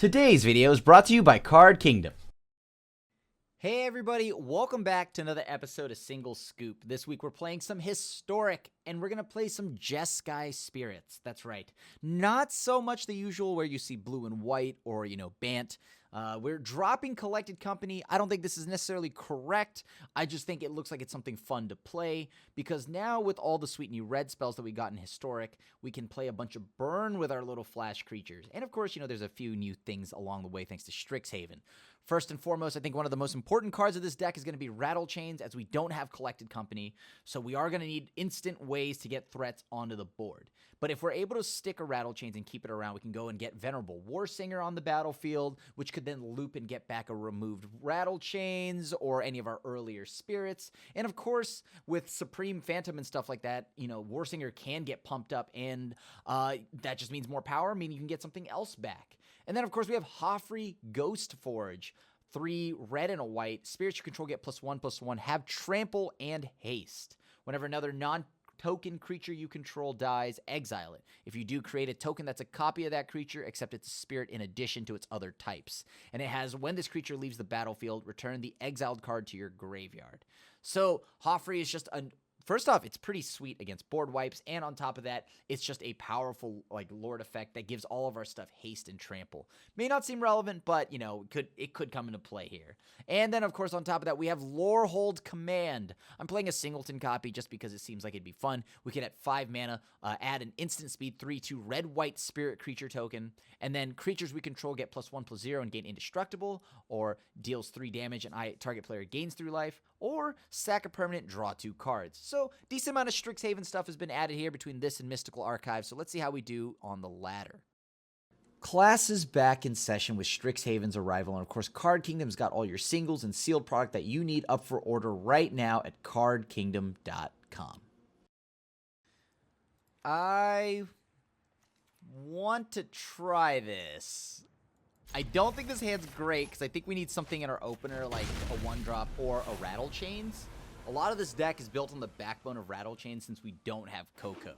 Today's video is brought to you by Card Kingdom. Hey everybody, welcome back to another episode of Single Scoop. This week we're playing some Historic, and we're going to play some Jeskai Spirits. That's right. Not so much the usual where you see blue and white or, Bant. We're dropping Collected Company. I don't think this is necessarily correct. I just think it looks like it's something fun to play, because now with all the sweet new red spells that we got in Historic, we can play a bunch of burn with our little flash creatures. And of course, there's a few new things along the way thanks to Strixhaven. First and foremost, I think one of the most important cards of this deck is going to be Rattle Chains, as we don't have Collected Company, so we are going to need instant ways to get threats onto the board. But if we're able to stick a Rattle Chains and keep it around, we can go and get Venerable Warsinger on the battlefield, which could then loop and get back a removed Rattle Chains or any of our earlier spirits. And of course, with Supreme Phantom and stuff like that, Warsinger can get pumped up, and that just means more power, meaning you can get something else back. And then, of course, we have Hoffrey Ghost Forge. 3 red and a white. Spirits you control get +1/+1. Have trample and haste. Whenever another non-token creature you control dies, exile it. If you do, create a token that's a copy of that creature, except it's a spirit in addition to its other types. And it has, when this creature leaves the battlefield, return the exiled card to your graveyard. So, Hoffrey is just a... First off, it's pretty sweet against board wipes, and on top of that, it's just a powerful Lord effect that gives all of our stuff haste and trample. May not seem relevant, but it could come into play here. And then, of course, on top of that, we have Lorehold Command. I'm playing a singleton copy just because it seems like it'd be fun. We could, at 5 mana, add an instant speed 3/2 red-white spirit creature token, and then creatures we control get +1/+0 and gain indestructible, or deals 3 damage and target player gains 3 life, or sack a permanent, draw 2 cards. So, decent amount of Strixhaven stuff has been added here between this and Mystical Archive, so let's see how we do on the latter. Class is back in session with Strixhaven's arrival, and of course, Card Kingdom's got all your singles and sealed product that you need up for order right now at cardkingdom.com. I want to try this. I don't think this hand's great, because I think we need something in our opener, like a 1-drop or a Rattle Chains. A lot of this deck is built on the backbone of Rattle Chains since we don't have Coco.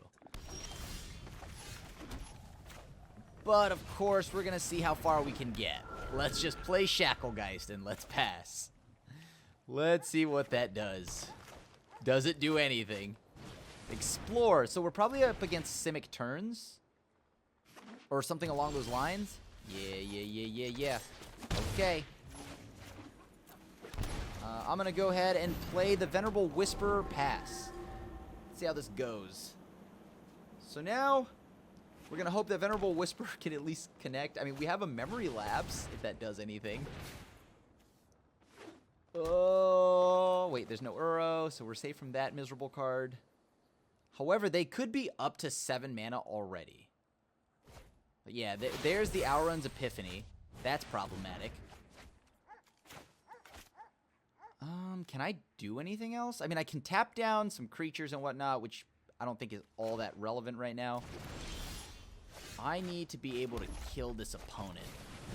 But, of course, we're going to see how far we can get. Let's just play Shacklegeist and let's pass. Let's see what that does. Does it do anything? Explore. So we're probably up against Simic turns? Or something along those lines? Yeah. Okay. I'm going to go ahead and play the Venerable Whisperer pass. Let's see how this goes. So now, we're going to hope that Venerable Whisperer can at least connect. I mean, we have a Memory Lapse, if that does anything. Oh, wait, there's no Uro, so we're safe from that miserable card. However, they could be up to 7 mana already. But yeah, there's the Auron's Epiphany. That's problematic. Can I do anything else? I mean, I can tap down some creatures and whatnot, which I don't think is all that relevant right now. I need to be able to kill this opponent,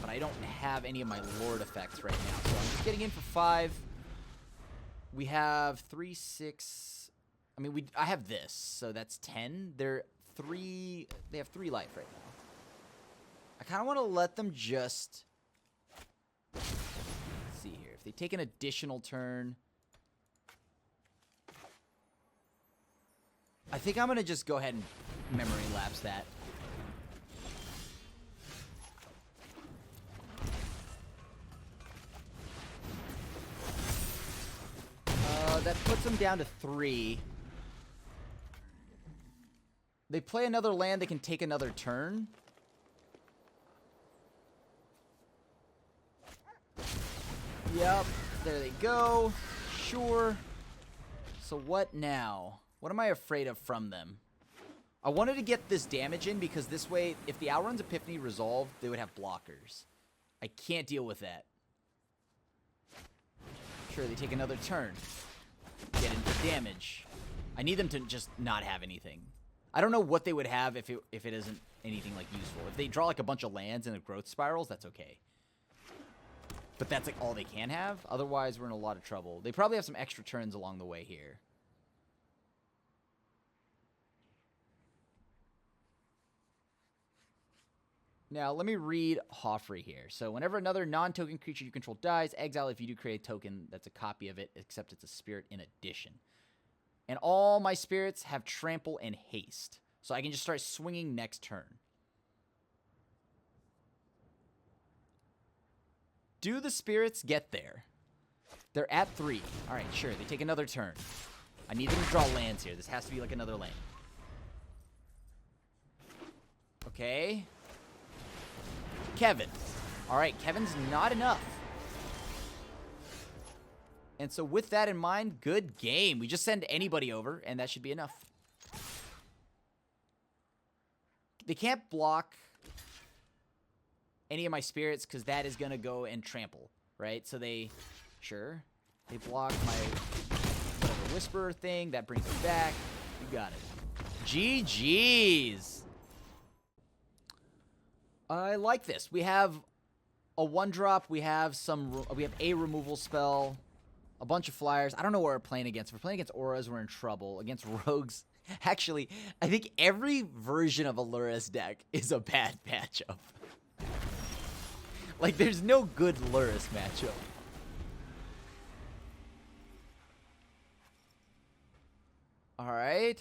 but I don't have any of my Lord effects right now. So I'm just getting in for 5. We have 3, 6. I mean, I have this, so that's 10. They have 3 life right now. I kind of want to let them just... Let's see here. If they take an additional turn... I think I'm going to just go ahead and Memory Lapse that. That puts them down to 3. They play another land, they can take another turn. Yep, there they go. Sure. So what now? What am I afraid of from them? I wanted to get this damage in because this way, if the Auron's Epiphany resolved, they would have blockers. I can't deal with that. Sure, they take another turn. Get into damage. I need them to just not have anything. I don't know what they would have if it isn't anything useful. If they draw a bunch of lands and a growth spirals, that's okay. But that's all they can have. Otherwise, we're in a lot of trouble. They probably have some extra turns along the way here. Now, let me read Hoffrey here. So, whenever another non-token creature you control dies, exile if you do create a token that's a copy of it, except it's a spirit in addition. And all my spirits have trample and haste. So, I can just start swinging next turn. Do the spirits get there? They're at 3. All right, sure. They take another turn. I need them to draw lands here. This has to be like another land. Okay. Kevin. All right, Kevin's not enough. And so with that in mind, good game. We just send anybody over, and that should be enough. They can't block any of my spirits because that is going to go and trample, right? So they, sure, they block my whatever Whisperer thing. That brings it back. You got it. GG's. I like this. We have a 1-drop. We have a removal spell, a bunch of flyers. I don't know what we're playing against. If we're playing against auras, we're in trouble. Against rogues, actually, I think every version of a Lurus deck is a bad matchup. Like, there's no good Lurus matchup. All right.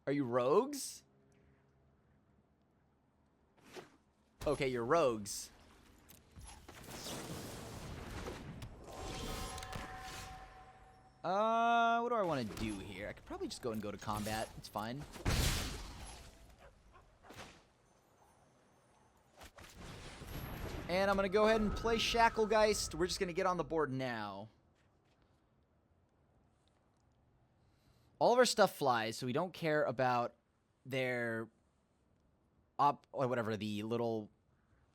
Are you rogues? Okay, you're rogues. What do I want to do here? I could probably just go to combat. It's fine. And I'm going to go ahead and play Shacklegeist. We're just going to get on the board now. All of our stuff flies, so we don't care about their or whatever, the little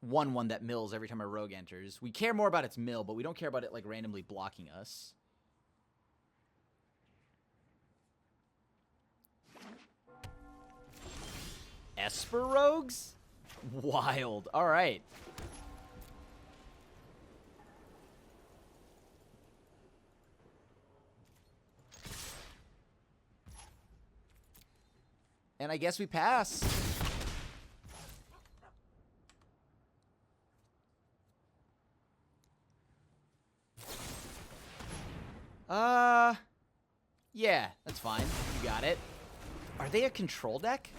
1/1 that mills every time a rogue enters. We care more about its mill, but we don't care about it like randomly blocking us. Esper rogues? Wild. All right. And I guess we pass. Yeah, that's fine. You got it. Are they a control deck?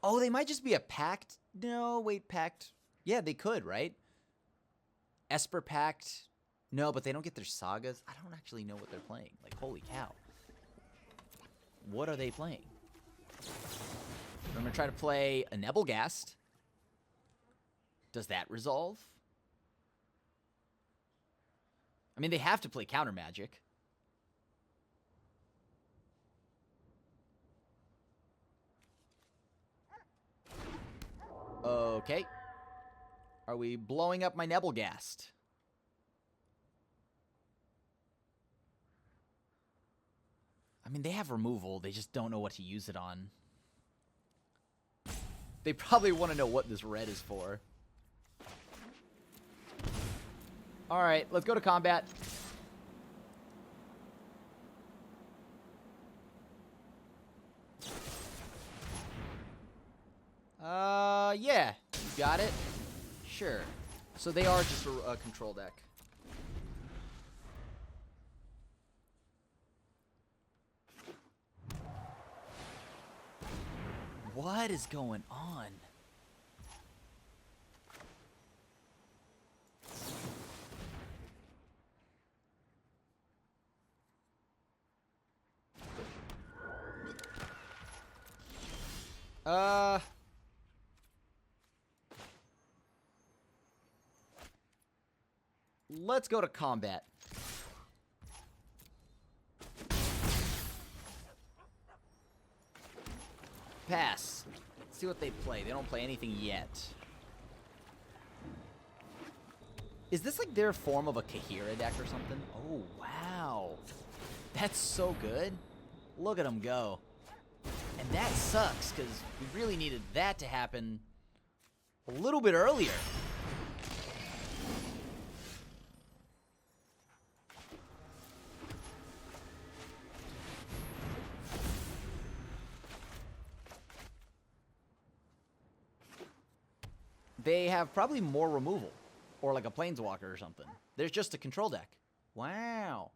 Oh, they might just be a pact. No, wait, pact. Yeah, they could, right? Esper pact. No, but they don't get their sagas. I don't actually know what they're playing. Like, holy cow. What are they playing? I'm going to try to play a Nebelgast. Does that resolve? I mean, they have to play counter magic. Okay. Are we blowing up my Nebelgast? I mean, they have removal. They just don't know what to use it on. They probably want to know what this red is for. Alright, let's go to combat. Yeah. You got it? Sure. So they are just a control deck. What is going on? Let's go to combat. Pass. Let's see what they play. They don't play anything yet. Is this like their form of a Kahira deck or something? Oh, wow. That's so good. Look at them go. And that sucks, because we really needed that to happen a little bit earlier. They have probably more removal. Or like a planeswalker or something. There's just a control deck. Wow.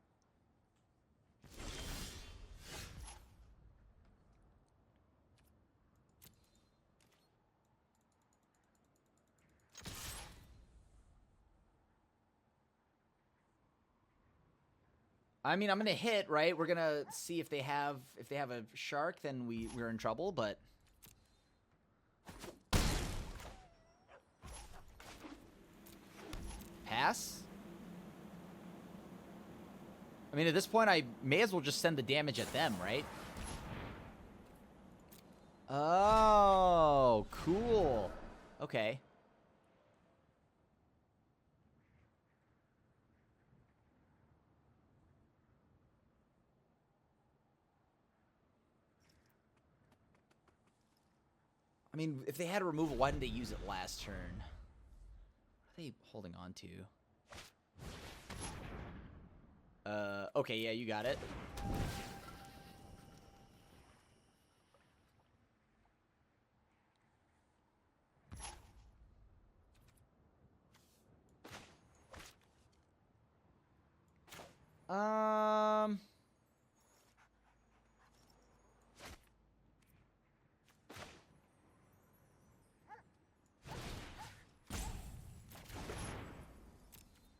I mean, I'm gonna hit, right? We're gonna see if they have a shark, then we're in trouble, but pass? I mean, at this point, I may as well just send the damage at them, right? Oh, cool. Okay. I mean, if they had a removal, why didn't they use it last turn? What are they holding on to? Okay, yeah, you got it.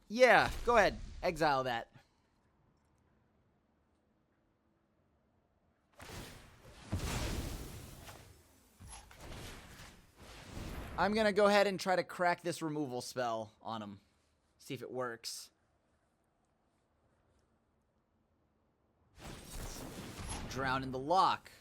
Yeah, go ahead. Exile that. I'm gonna go ahead and try to crack this removal spell on him. See if it works. Drown in the lock.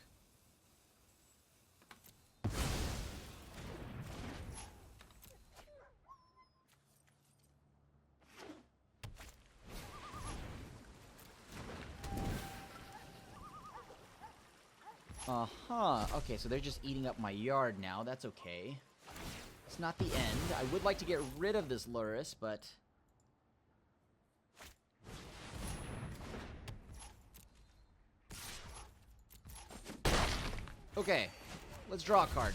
Uh-huh. Okay, so they're just eating up my yard now. That's okay. It's not the end. I would like to get rid of this Lurus, but... Okay, let's draw a card.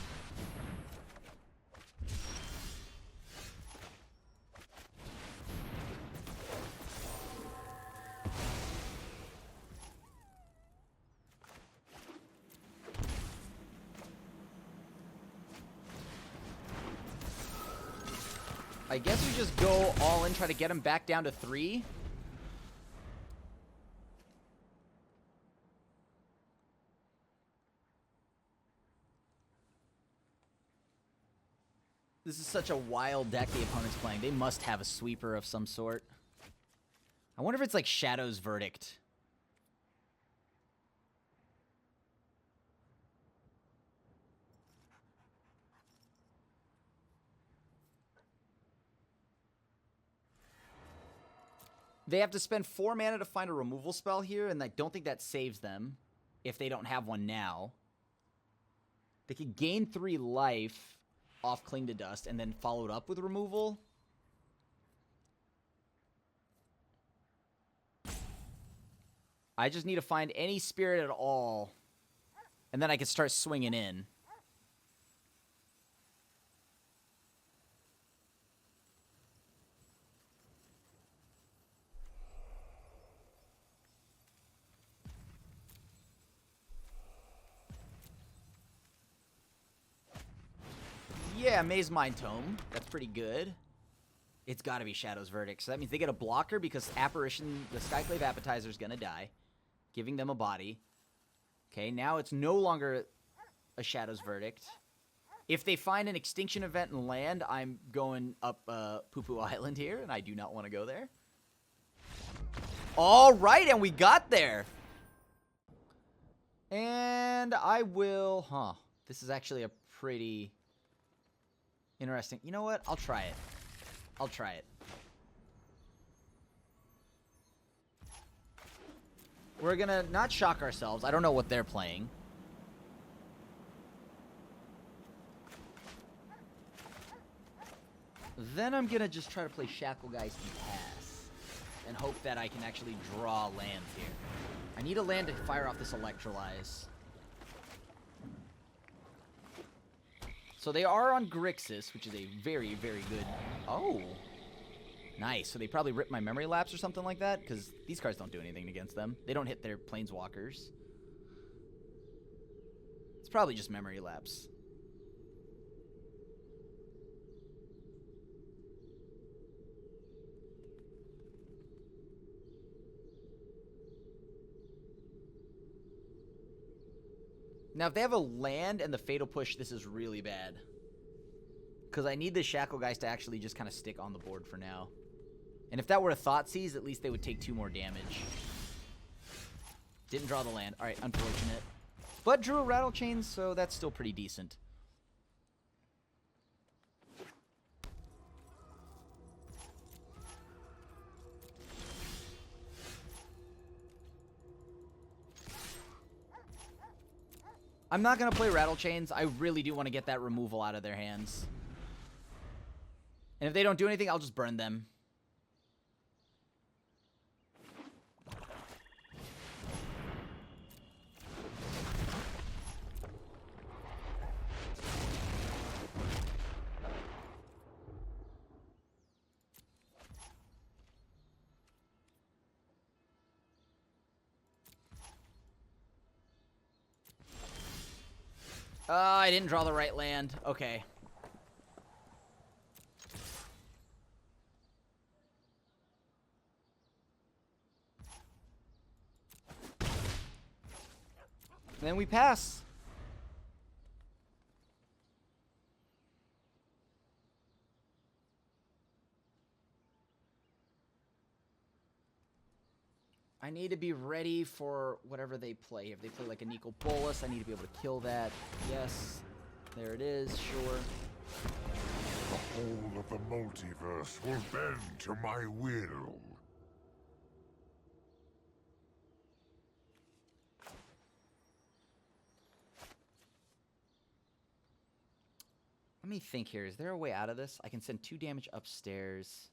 I guess we just go all in, try to get him back down to 3. This is such a wild deck the opponent's playing. They must have a sweeper of some sort. I wonder if it's like Shadow's Verdict. They have to spend 4 mana to find a removal spell here, and I don't think that saves them if they don't have one now. They could gain 3 life off Cling to Dust and then follow it up with removal. I just need to find any spirit at all, and then I can start swinging in. Yeah, Maze Mind Tome. That's pretty good. It's got to be Shadow's Verdict. So that means they get a blocker because Apparition, the Skyclave Appetizer is going to die, giving them a body. Okay, now it's no longer a Shadow's Verdict. If they find an Extinction Event and land, I'm going up Poo Poo Island here, and I do not want to go there. All right, and we got there. And I will... Huh. This is actually a pretty... interesting. You know what? I'll try it. I'll try it. We're gonna not shock ourselves. I don't know what they're playing. Then I'm gonna just try to play Shacklegeist and pass. And hope that I can actually draw lands here. I need a land to fire off this Electrolyze. So they are on Grixis, which is a very, very good... Oh! Nice. So they probably ripped my memory lapse or something like that, because these cards don't do anything against them. They don't hit their planeswalkers. It's probably just memory lapse. Now, if they have a land and the Fatal Push, this is really bad. Because I need the Shackle guys to actually just kind of stick on the board for now. And if that were a Thoughtseize, at least they would take 2 more damage. Didn't draw the land. Alright, unfortunate. But drew a Rattle Chain, so that's still pretty decent. I'm not going to play Rattle Chains. I really do want to get that removal out of their hands. And if they don't do anything, I'll just burn them. I didn't draw the right land. Okay. Then we pass. I need to be ready for whatever they play. If they play like a Nico Bolas, I need to be able to kill that. Yes. There it is, sure. The whole of the multiverse will bend to my will. Let me think here. Is there a way out of this? I can send 2 damage upstairs.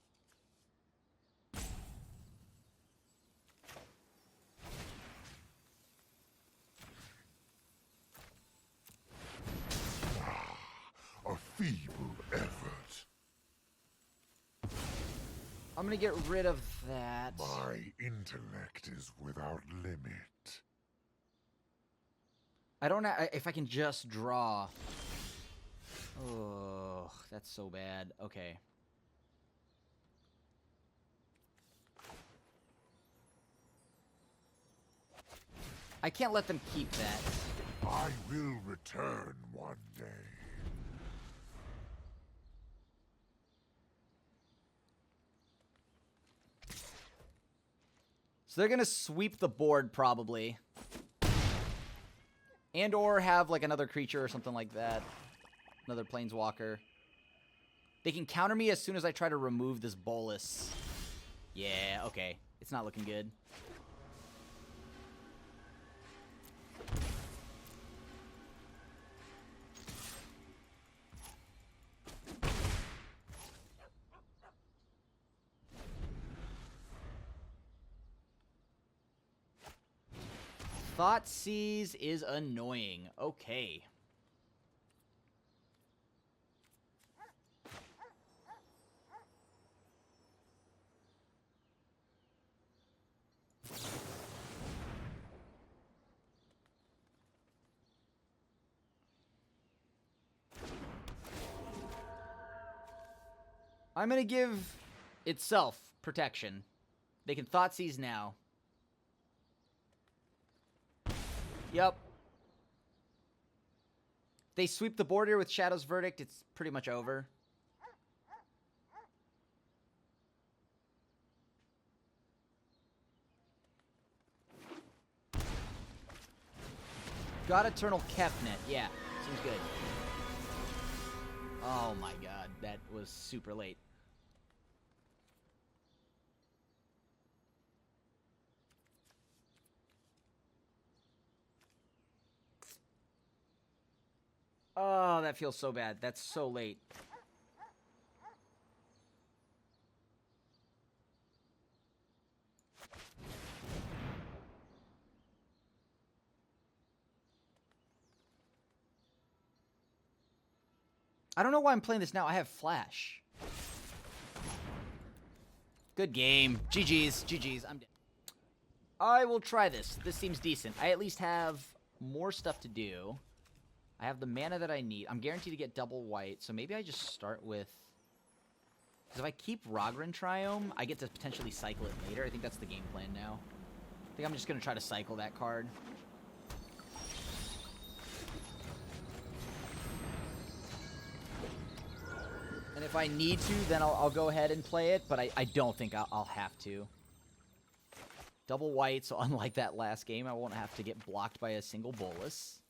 A feeble effort. I'm gonna get rid of that. My intellect is without limit. I don't know if I can just draw. Oh, that's so bad. Okay. I can't let them keep that. I will return one day. So they're gonna sweep the board probably. And or have like another creature or something like that. Another planeswalker. They can counter me as soon as I try to remove this Bolas. Yeah, okay. It's not looking good. Thoughtseize is annoying. Okay. I'm going to give itself protection. They can Thoughtseize now. Yep. They sweep the board here with Shadow's Verdict. It's pretty much over. Got Eternal Kefnet. Yeah, seems good. Oh my god, that was super late. Oh, that feels so bad. That's so late. I don't know why I'm playing this now. I have Flash. Good game. GG's. GG's. I'm dead. I will try this. This seems decent. I at least have more stuff to do. I have the mana that I need. I'm guaranteed to get double white, so maybe I just start with... Because if I keep Rogran Triome, I get to potentially cycle it later. I think that's the game plan now. I think I'm just going to try to cycle that card. And if I need to, then I'll go ahead and play it, but I don't think I'll have to. Double white, so unlike that last game, I won't have to get blocked by a single bolus.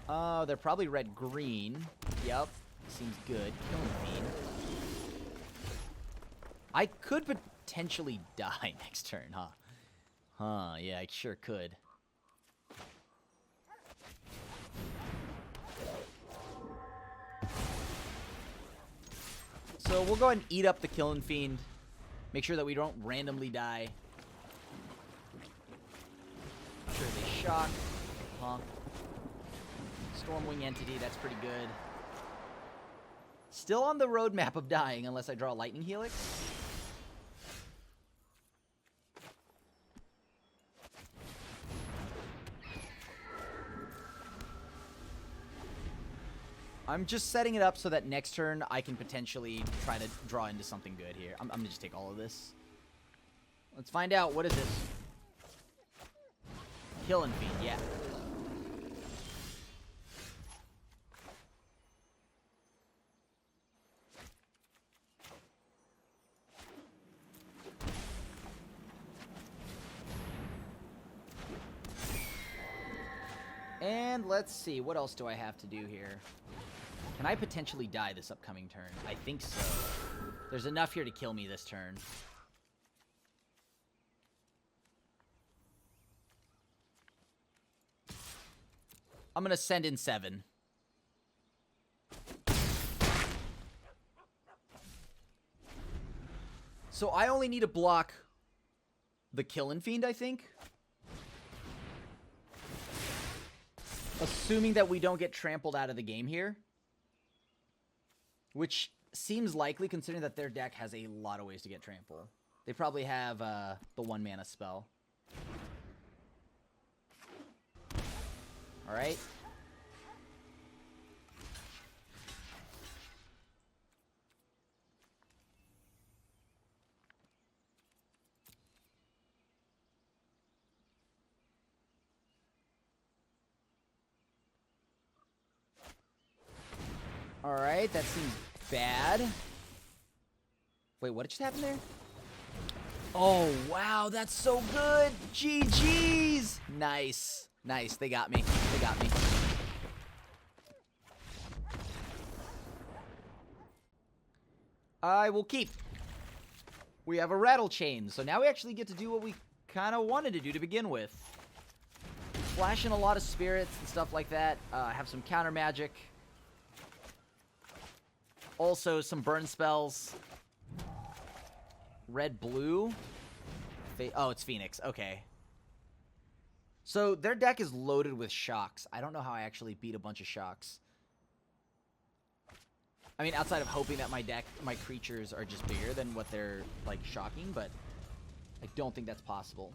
They're probably red-green. Yep, seems good. Killing Fiend. I could potentially die next turn, huh? Huh, yeah, I sure could. So we'll go ahead and eat up the Killing Fiend. Make sure that we don't randomly die. Sure they shock. Huh. Stormwing Entity, that's pretty good. Still on the roadmap of dying unless I draw Lightning Helix. I'm just setting it up so that next turn I can potentially try to draw into something good here. I'm gonna just take all of this. Let's find out. What is this? Killing Fiend, yeah. And let's see, what else do I have to do here? Can I potentially die this upcoming turn? I think so. There's enough here to kill me this turn. I'm gonna send in 7. So I only need to block the Killing Fiend, I think. Assuming that we don't get trampled out of the game here. Which seems likely considering that their deck has a lot of ways to get trampled. They probably have the 1 mana spell. Alright. Alright, that seems bad. Wait, what just happened there? Oh, wow, that's so good! GG's! Nice. Nice, they got me. They got me. I will keep. We have a Rattle Chain, so now we actually get to do what we kind of wanted to do to begin with. Flash in a lot of spirits and stuff like that. Have some counter magic. Also, some burn spells. Red-blue. Oh, it's Phoenix. Okay. So, their deck is loaded with shocks. I don't know how I actually beat a bunch of shocks. I mean, outside of hoping that my creatures are just bigger than what they're, like, shocking, but I don't think that's possible.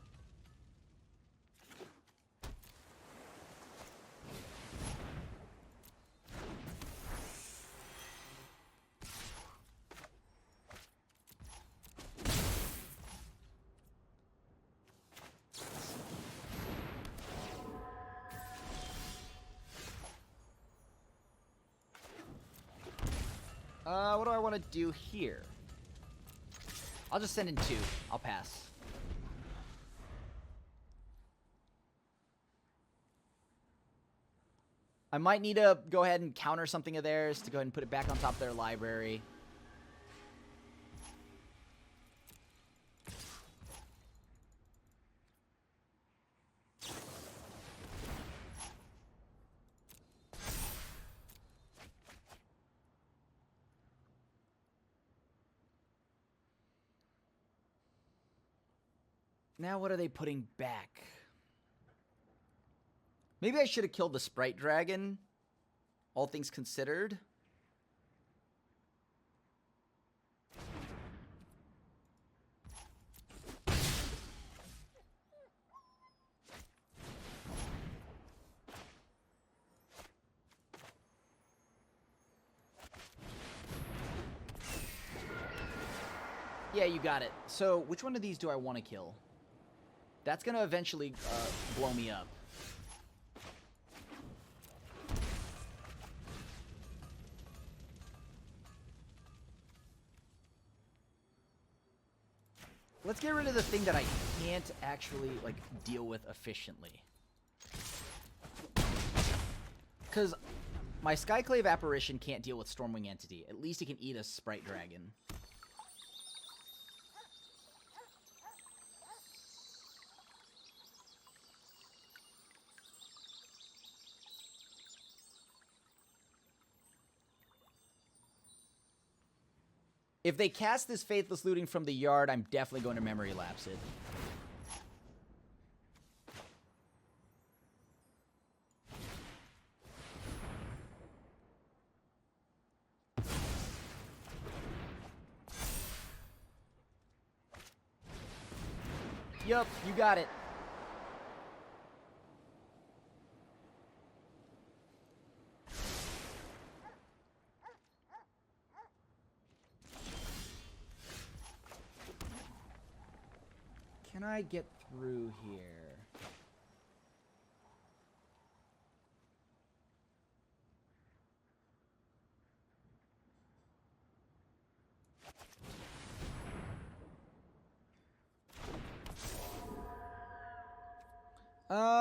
What do I want to do here? I'll just send in 2. I'll pass. I might need to go ahead and counter something of theirs to go ahead and put it back on top of their library. Now what are they putting back? Maybe I should have killed the Sprite Dragon, all things considered. Yeah, you got it. So, which one of these do I want to kill? That's going to eventually blow me up. Let's get rid of the thing that I can't actually, like, deal with efficiently. Because my Skyclave Apparition can't deal with Stormwing Entity. At least it can eat a Sprite Dragon. If they cast this Faithless Looting from the yard, I'm definitely going to Memory Lapse it. Yup, you got it. Can I get through here?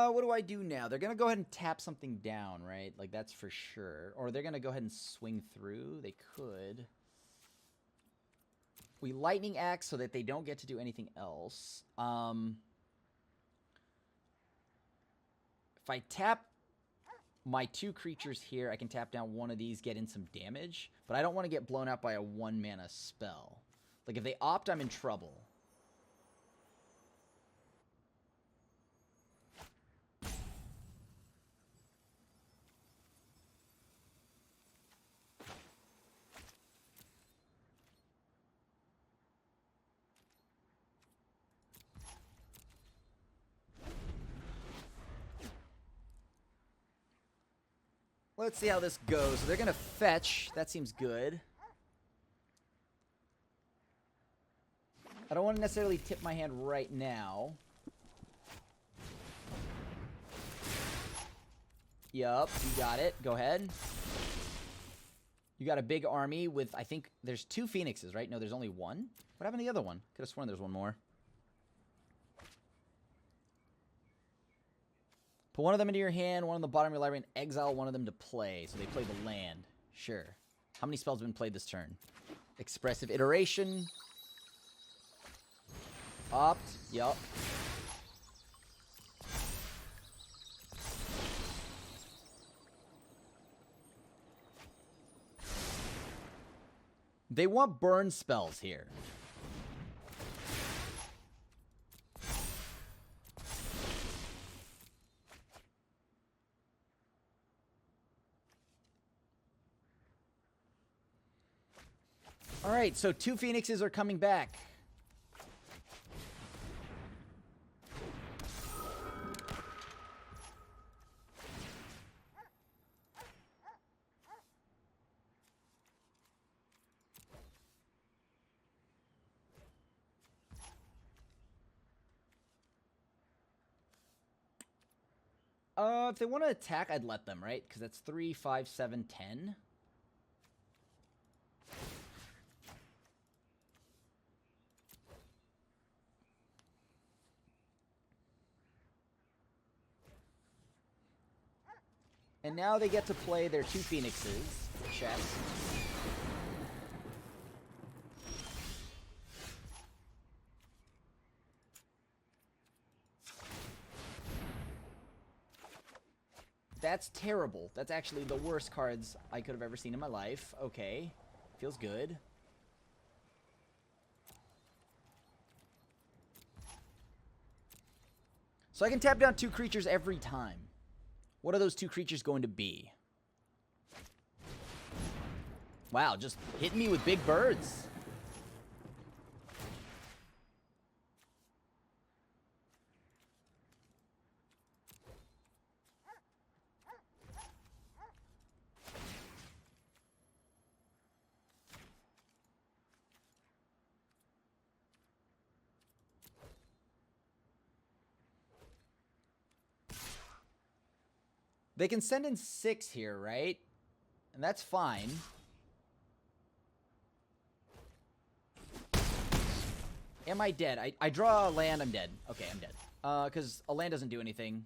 What do I do now? They're going to go ahead and tap something down, right? Like, that's for sure. Or they're going to go ahead and swing through. They could. We Lightning Axe so that they don't get to do anything else. If I tap my 2 creatures here, I can tap down one of these, get in some damage. But I don't want to get blown out by a 1-mana spell. Like, if they opt, I'm in trouble. Let's see how this goes. So they're going to fetch. That seems good. I don't want to necessarily tip my hand right now. Yup, you got it. Go ahead. You got a big army with, I think, there's 2 Phoenixes, right? No, there's only 1. What happened to the other one? Could have sworn there's one more. Put one of them into your hand, one on the bottom of your library, and exile one of them to play. So they play the land. Sure. How many spells have been played this turn? Expressive Iteration. Opt. Yup. They want burn spells here. Alright, so 2 Phoenixes are coming back. If they want to attack, I'd let them, right? Because that's 3, 5, 7, 10. And now they get to play their 2 Phoenixes. Check. That's terrible. That's actually the worst cards I could have ever seen in my life. Okay. Feels good. So I can tap down 2 creatures every time. What are those two creatures going to be? Wow, just hitting me with big birds. They can send in 6 here, right? And that's fine. Am I dead? I draw a land, I'm dead. Okay, I'm dead. Because a land doesn't do anything.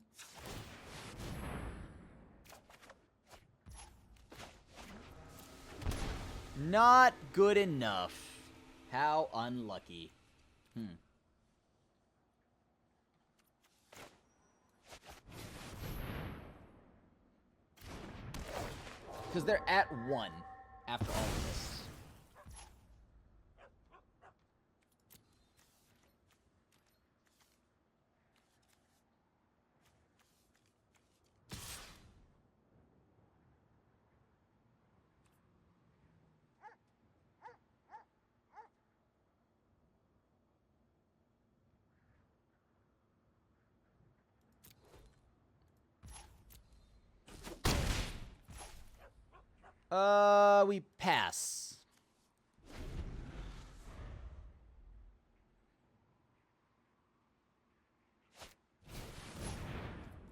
Not good enough. How unlucky. Because they're at 1 after all of this. We pass.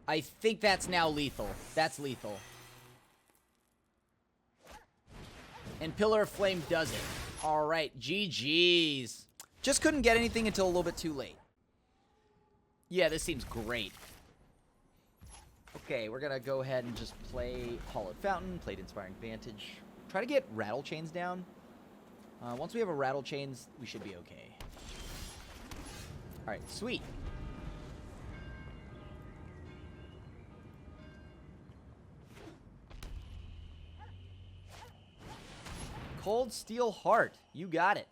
I think that's now lethal. That's lethal. And Pillar of Flame does it. Alright, GG's. Just couldn't get anything until a little bit too late. Yeah, this seems great. Okay, we're gonna go ahead and just play Hollowed Fountain, played Inspiring Vantage. Try to get Rattle Chains down. Once we have a Rattle Chains, we should be okay. Alright, sweet. Cold Steel Heart, you got it.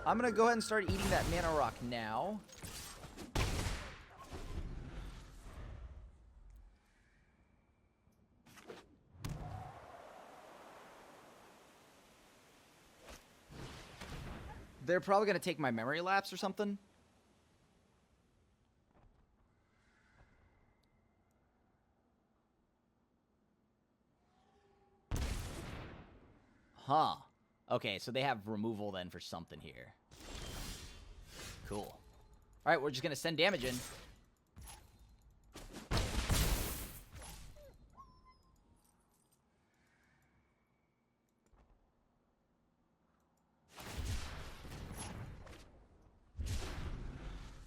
I'm going to go ahead and start eating that mana rock now. They're probably going to take my memory lapse or something. Huh. Okay, so they have removal then for something here. Cool. Alright, we're just going to send damage in.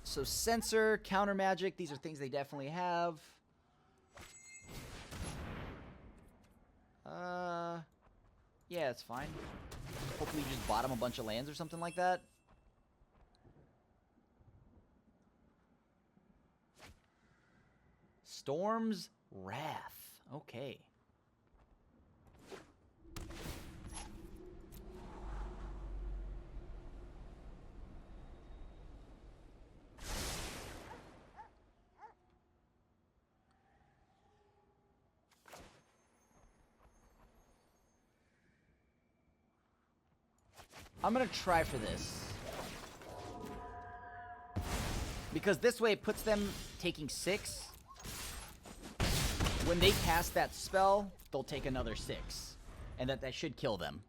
So Censor, Counter Magic, these are things they definitely have. Yeah, it's fine. Hopefully you just bottom a bunch of lands or something like that. Storm's Wrath. Okay. I'm gonna try for this. Because this way it puts them taking 6. When they cast that spell, they'll take another 6. And that should kill them.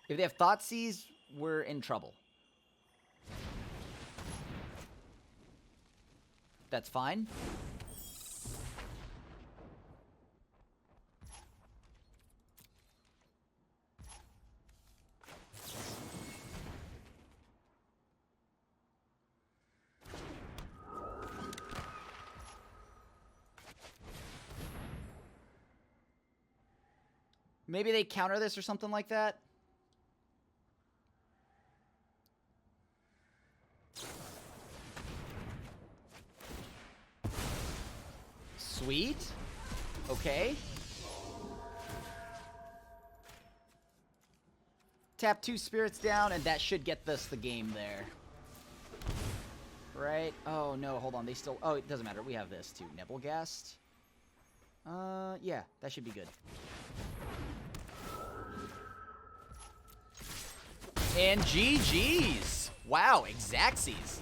If they have Thoughtseize, we're in trouble. That's fine. Maybe they counter this or something like that. Sweet. Okay. Tap 2 spirits down, and that should get us the game there. Right? Oh, no, hold on. They still... Oh, it doesn't matter. We have this, too. Nebelgast. Yeah, that should be good. And GG's! Wow, Exacxies.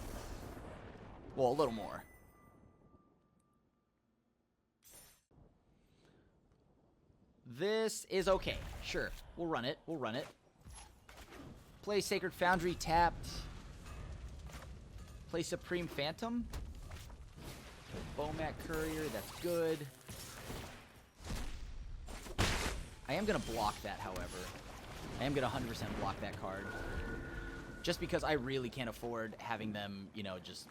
Well, a little more. This is okay. Sure. We'll run it. We'll run it. Play Sacred Foundry tapped. Play Supreme Phantom. Bomat Courier, that's good. I am going to block that, however. I am going to 100% block that card. Just because I really can't afford having them, you know, just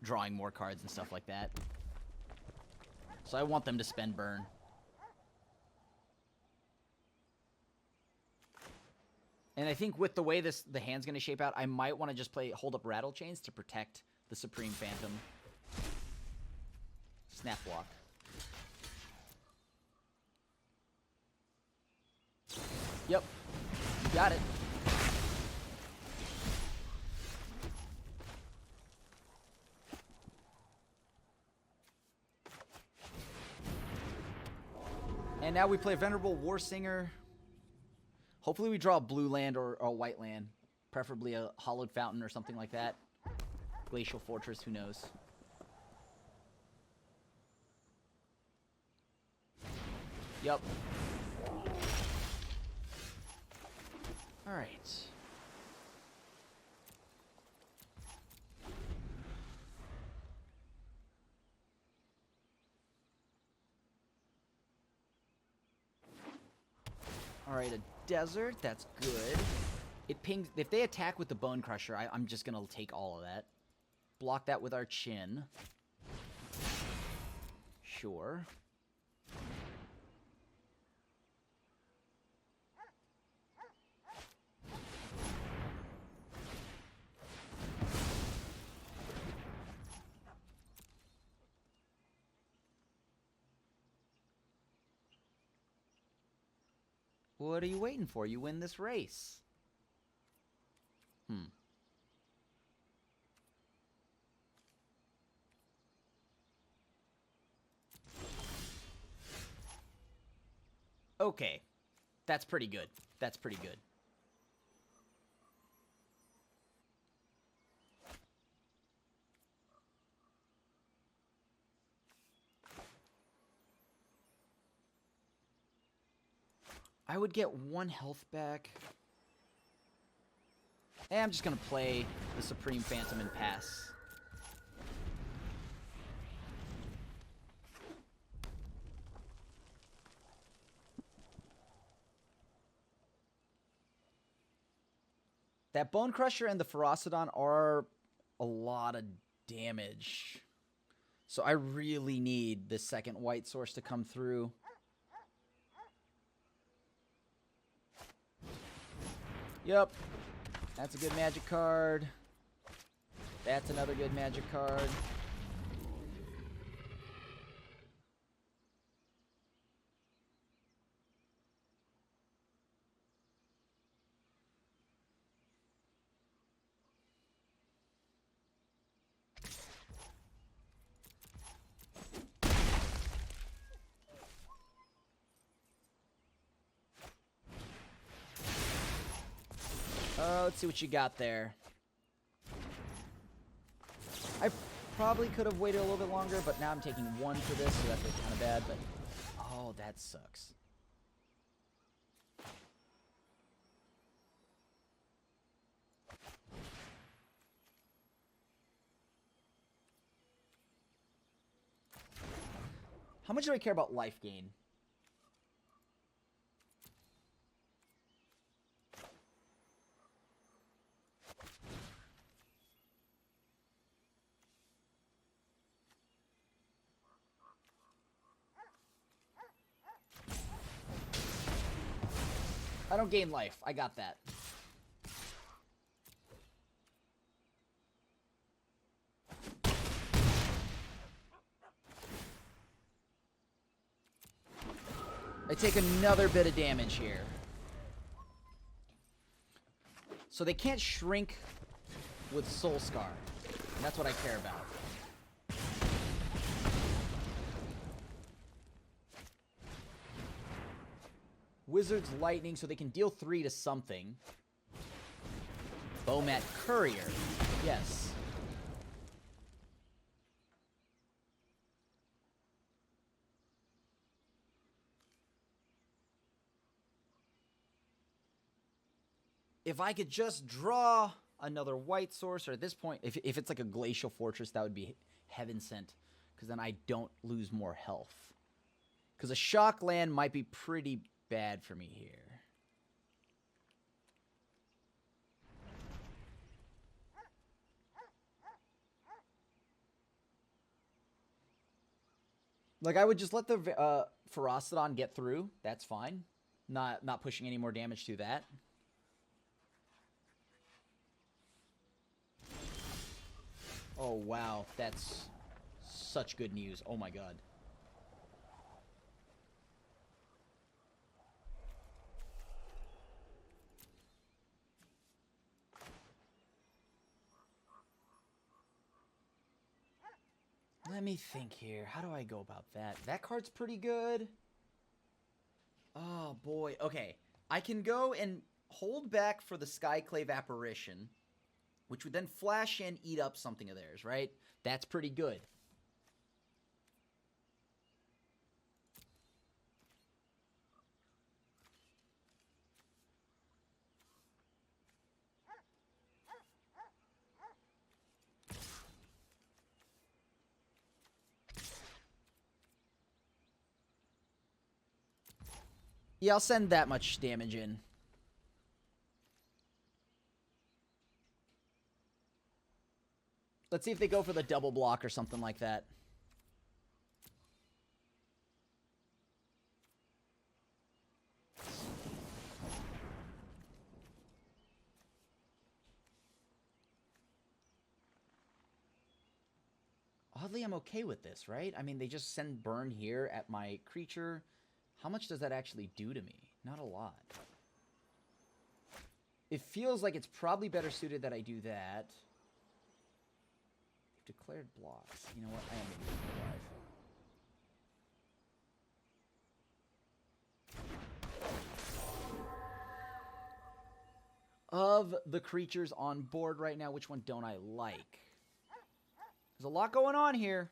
drawing more cards and stuff like that. So I want them to spend burn. And I think with the way the hand's going to shape out, I might want to just hold up Rattle Chains to protect the Supreme Phantom. Snap block. Yep. You got it. And now we play Venerable Warsinger. Hopefully we draw a blue land or a white land. Preferably a Hollowed Fountain or something like that. Glacial Fortress, who knows. Yep. Alright. Alright, a desert, that's good. It pings, if they attack with the Bone Crusher, I'm just gonna take all of that. Block that with our Chin. Sure. What are you waiting for? You win this race. Okay. That's pretty good. That's pretty good. I would get 1 health back. And I'm just going to play the Supreme Phantom and pass. That Bone Crusher and the Ferocidon are a lot of damage. So I really need the second white source to come through. Yep. That's a good magic card. That's another good magic card. Let's see what you got there. I probably could have waited a little bit longer, but now I'm taking 1 for this, so that's kind of bad, but... Oh, that sucks. How much do I care about life gain? I don't gain life. I got that. I take another bit of damage here. So they can't shrink with Soul Scar. And that's what I care about. Wizard's Lightning, so they can deal 3 to something. Bowmat Courier. Yes. If I could just draw another white source, or at this point, if it's like a Glacial Fortress, that would be heaven sent. Because then I don't lose more health. Because a Shock Land might be pretty bad for me here. Like, I would just let the Ferocidon get through. That's fine. Not pushing any more damage to that. Oh, wow. That's such good news. Oh, my God. Let me think here. How do I go about that? That card's pretty good. Oh, boy. Okay. I can go and hold back for the Skyclave Apparition, which would then flash in, eat up something of theirs, right? That's pretty good. Yeah, I'll send that much damage in. Let's see if they go for the double block or something like that. Oddly, I'm okay with this, right? I mean, they just send burn here at my creature. How much does that actually do to me? Not a lot. It feels like it's probably better suited that I do that. Declared blocks. You know what? I am going to be alive. Of the creatures on board right now, which one don't I like? There's a lot going on here.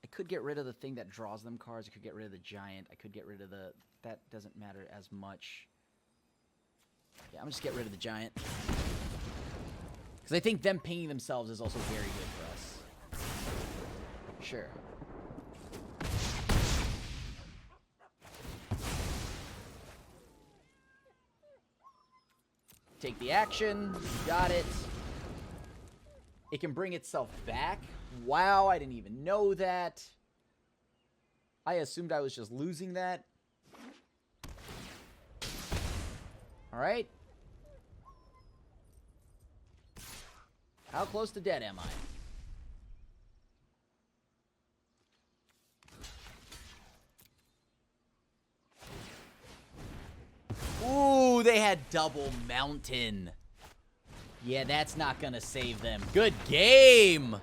I could get rid of the thing that draws them cards. I could get rid of the giant. I could get rid of the... That doesn't matter as much. Yeah, I'm just get rid of the giant. Because I think them pinging themselves is also very good for us. Sure. Take the action. Got it. It can bring itself back. Wow, I didn't even know that. I assumed I was just losing that. Alright. How close to dead am I? Ooh, they had double mountain. Yeah, that's not gonna save them. Good game!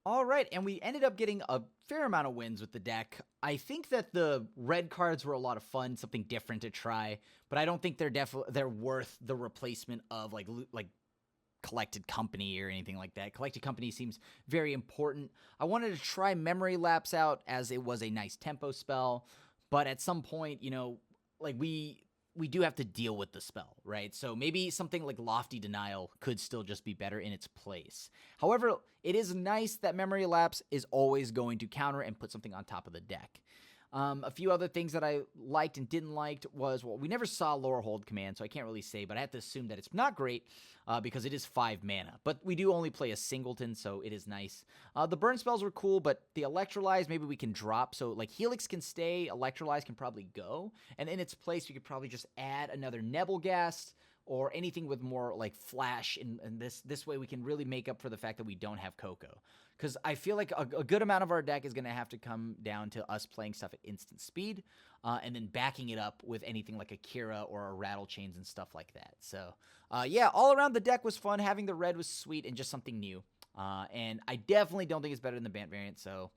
Alright, and we ended up getting a fair amount of wins with the deck. I think that the red cards were a lot of fun, something different to try, but I don't think they're worth the replacement of like Collected Company or anything like that. Collected Company seems very important. I wanted to try Memory Lapse out as it was a nice tempo spell, but at some point, you know, like we do have to deal with the spell, right? So maybe something like Lofty Denial could still just be better in its place. However, it is nice that Memory Lapse is always going to counter and put something on top of the deck. A few other things that I liked and didn't like was, well, we never saw Lore Hold Command, so I can't really say, but I have to assume that it's not great because it is 5 mana. But we do only play a singleton, so it is nice. The burn spells were cool, but the Electrolyze, maybe we can drop. So, like, Helix can stay, Electrolyze can probably go. And in its place, we could probably just add another Nebelgast or anything with more like flash, and this way we can really make up for the fact that we don't have Coco. Because I feel like a good amount of our deck is going to have to come down to us playing stuff at instant speed, and then backing it up with anything like a Kira or a Rattle Chains and stuff like that. So, yeah, all around the deck was fun. Having the red was sweet and just something new. And I definitely don't think it's better than the Bant variant. So,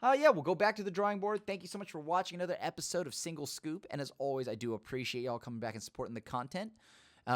yeah, we'll go back to the drawing board. Thank you so much for watching another episode of Single Scoop. And as always, I do appreciate y'all coming back and supporting the content.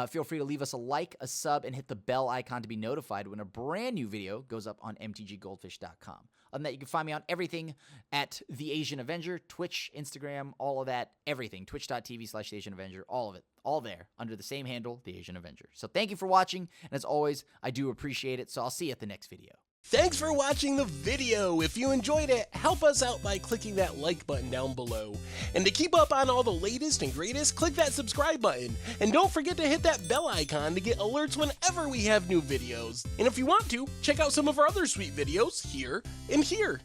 Feel free to leave us a like, a sub, and hit the bell icon to be notified when a brand new video goes up on MTGGoldfish.com. Other than that, you can find me on everything at The Asian Avenger, Twitch, Instagram, all of that, everything. Twitch.tv/The Asian Avenger, all of it, all there, under the same handle, The Asian Avenger. So thank you for watching, and as always, I do appreciate it, so I'll see you at the next video. Thanks for watching the video. If you enjoyed it, help us out by clicking that like button down below. And to keep up on all the latest and greatest, click that subscribe button. And don't forget to hit that bell icon to get alerts whenever we have new videos. And if you want to, check out some of our other sweet videos here and here.